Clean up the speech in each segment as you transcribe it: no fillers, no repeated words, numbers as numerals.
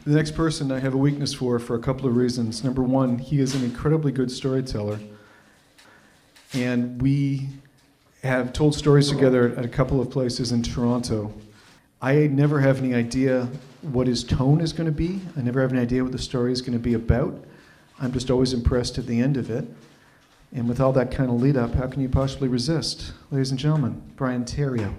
The next person I have a weakness for a couple of reasons. Number one, he is an incredibly good storyteller. And we have told stories together at a couple of places in Toronto. I never have any idea what his tone is going to be. I never have any idea what the story is going to be about. I'm just always impressed at the end of it. And with all that kind of lead up, how can you possibly resist? Ladies and gentlemen, Brian Theriault.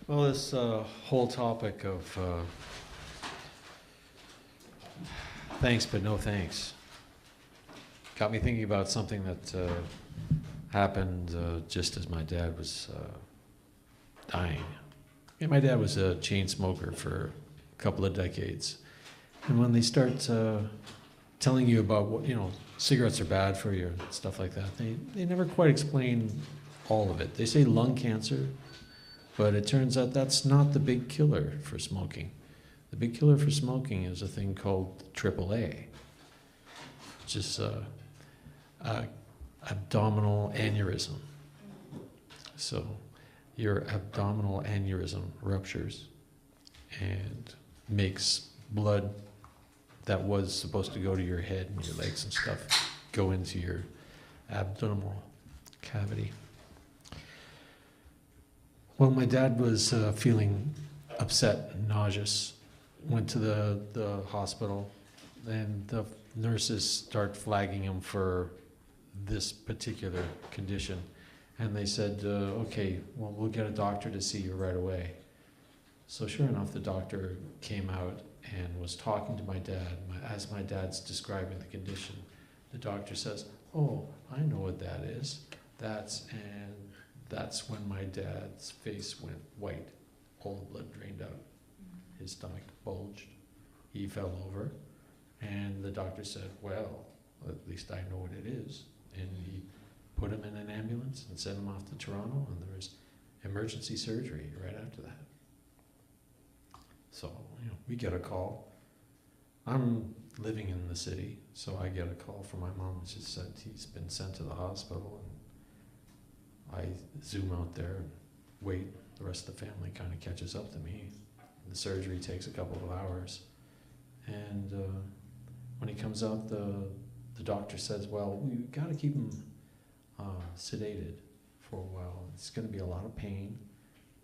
Well, this whole topic of thanks but no thanks got me thinking about something that happened just as my dad was dying. Yeah, my dad was a chain smoker for a couple of decades. And when they start telling you about what, cigarettes are bad for you and stuff like that, they never quite explain all of it. They say lung cancer, but it turns out that's not the big killer for smoking. The big killer for smoking is a thing called AAA, which is abdominal aneurysm. So your abdominal aneurysm ruptures and makes blood that was supposed to go to your head and your legs and stuff go into your abdominal cavity. Well, my dad was feeling upset and nauseous, went to the hospital, and the nurses start flagging him for this particular condition. And they said, okay, well, we'll get a doctor to see you right away. So sure enough, the doctor came out and was talking to my dad. As my dad's describing the condition, the doctor says, oh, I know what that is. That's when my dad's face went white. All the blood drained out. His stomach bulged. He fell over. And the doctor said, well, at least I know what it is. And he put him in an ambulance and sent him off to Toronto, and there was emergency surgery right after that. So, we get a call. I'm living in the city, so I get a call from my mom. She said he's been sent to the hospital, and I zoom out there and wait. The rest of the family kind of catches up to me. The surgery takes a couple of hours. And when he comes out, the doctor says, well, we've got to keep him sedated for a while. It's going to be a lot of pain,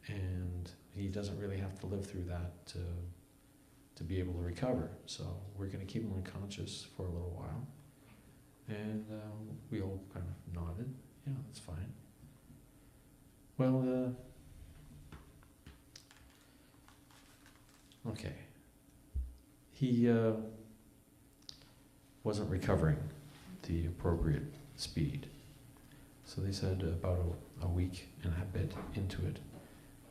and he doesn't really have to live through that to be able to recover. So we're going to keep him unconscious for a little while. And we all kind of nodded. Yeah, that's fine. Well, okay. He wasn't recovering the appropriate speed. So they said about a week and a bit into it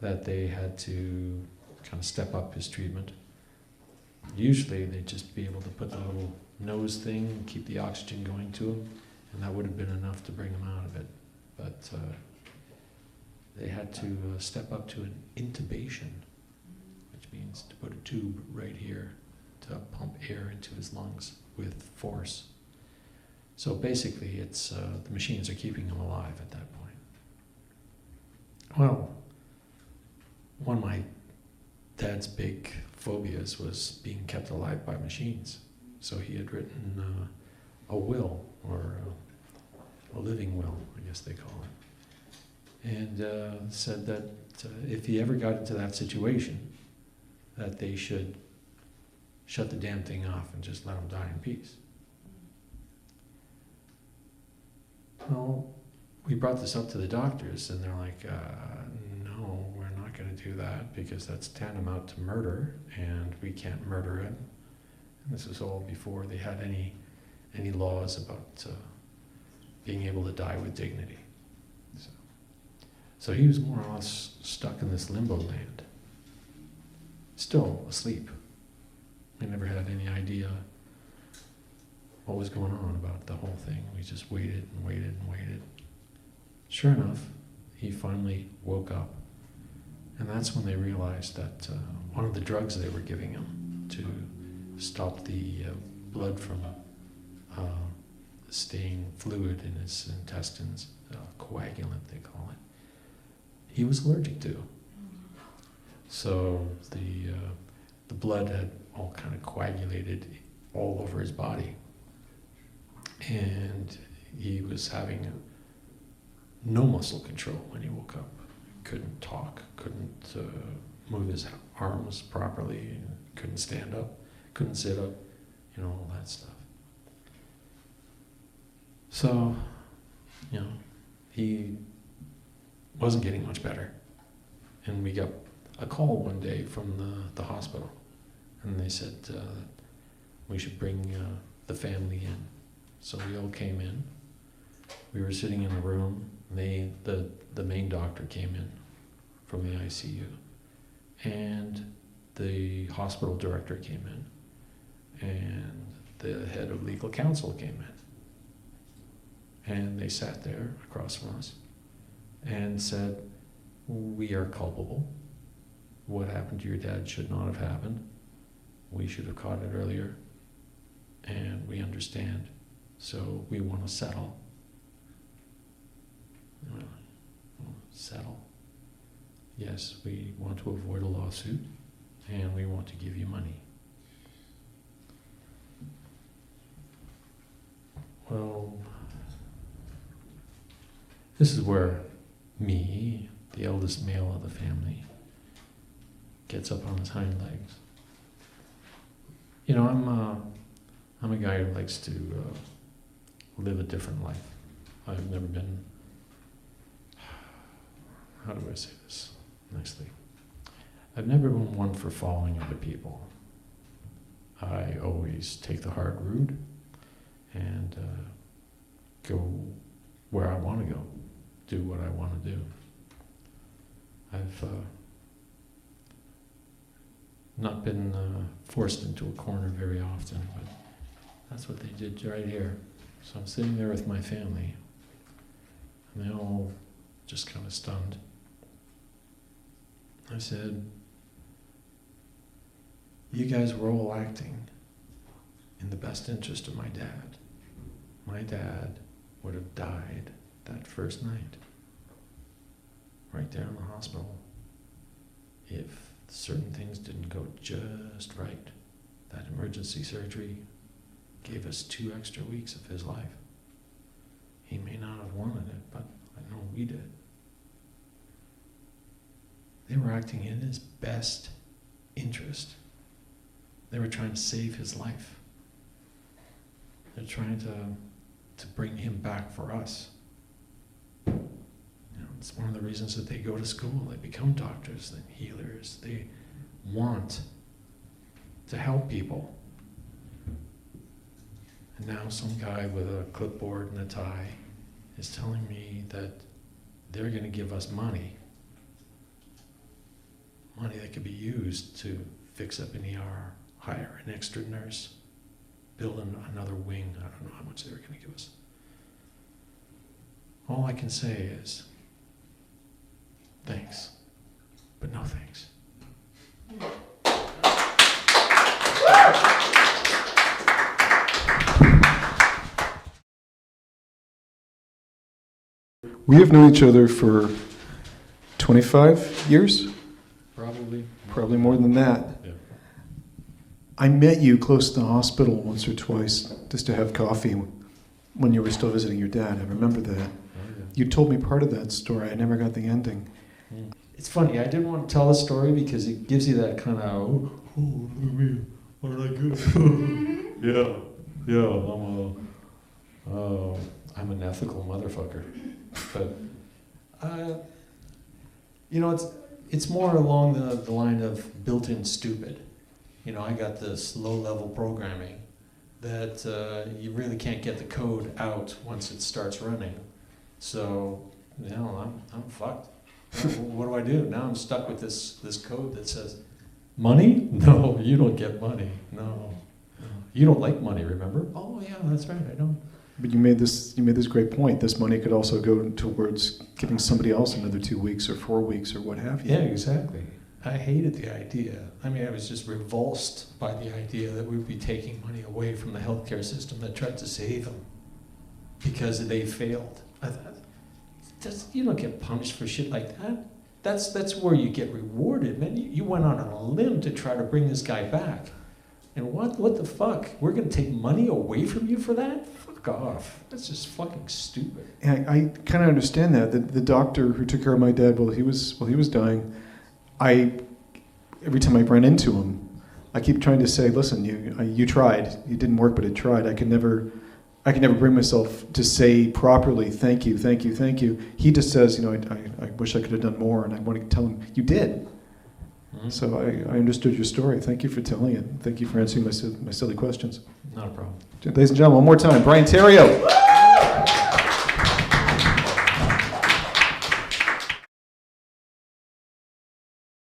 that they had to kind of step up his treatment. Usually they'd just be able to put the little nose thing and keep the oxygen going to him, and that would have been enough to bring him out of it. But they had to step up to an intubation, which means to put a tube right here to pump air into his lungs with force. So basically it's the machines are keeping him alive at that point. Well, one of my dad's big phobias was being kept alive by machines. So he had written a will, or a living will, I guess they call it, and said that if he ever got into that situation, that they should shut the damn thing off and just let him die in peace. Well, we brought this up to the doctors, and they're like, no, we're not going to do that because that's tantamount to murder, and we can't murder him. And this was all before they had any laws about being able to die with dignity. So he was more or less stuck in this limbo land, still asleep. We never had any idea what was going on about the whole thing. We just waited and waited and waited. Sure enough, he finally woke up, and that's when they realized that one of the drugs they were giving him to stop the blood from staying fluid in his intestines, coagulant they call it, he was allergic to. So the blood had all kind of coagulated all over his body. And he was having no muscle control when he woke up. Couldn't talk, couldn't move his arms properly, couldn't stand up, couldn't sit up, all that stuff. So, he wasn't getting much better. And we got a call one day from the hospital, and they said we should bring the family in. So we all came in. We were sitting in a room. The main doctor came in from the ICU, and the hospital director came in, and the head of legal counsel came in. And they sat there across from us and said, "We are culpable. What happened to your dad should not have happened. We should have caught it earlier, and we understand. So we want to settle." Settle? Yes, we want to avoid a lawsuit, and we want to give you money. Well, this is where me, the eldest male of the family, gets up on his hind legs. I'm a guy who likes to live a different life. I've never been, how do I say this nicely? I've never been one for following other people. I always take the hard route and go where I want to go, do what I want to do. I've not been forced into a corner very often, but that's what they did right here. So I'm sitting there with my family, and they all just kind of stunned. I said, "You guys were all acting in the best interest of my dad. My dad would have died that first night, right there in the hospital, if certain things didn't go just right. That emergency surgery gave us 2 extra weeks of his life. He may not have wanted it, but I know we did." They were acting in his best interest. They were trying to save his life. They're trying to bring him back for us. It's one of the reasons that they go to school. They become doctors and healers. They want to help people. And now some guy with a clipboard and a tie is telling me that they're going to give us money that could be used to fix up an ER, hire an extra nurse, build another wing. I don't know how much they were going to give us. All I can say is, thanks, but no thanks. We have known each other for 25 years? Probably more than that. Yeah. I met you close to the hospital once or twice just to have coffee when you were still visiting your dad. I remember that. Oh, yeah. You told me part of that story. I never got the ending. It's funny, I didn't want to tell the story because it gives you that kind of, look at me, what did I do? I'm an ethical motherfucker. But, it's more along the line of built-in stupid. I got this low-level programming that you really can't get the code out once it starts running. So, I'm fucked. What do I do? Now I'm stuck with this code that says, money? No, you don't get money. No. You don't like money, remember? Oh yeah, that's right, I don't. But you made this great point. This money could also go towards giving somebody else another 2 weeks or 4 weeks or what have you. Yeah, exactly. I hated the idea. I was just revulsed by the idea that we'd be taking money away from the healthcare system that tried to save them because they failed. I thought, you don't get punished for shit like that. That's where you get rewarded, man. You went on a limb to try to bring this guy back. And what the fuck? We're going to take money away from you for that? Fuck off. That's just fucking stupid. And I kind of understand that. The doctor who took care of my dad while he was dying, every time I ran into him, I keep trying to say, listen, you tried. It didn't work, but it tried. I can never bring myself to say properly, thank you, thank you, thank you. He just says, I wish I could have done more, and I want to tell him, you did. Mm-hmm. So I understood your story. Thank you for telling it. Thank you for answering my silly questions. Not a problem. Ladies and gentlemen, one more time, Brian Theriault.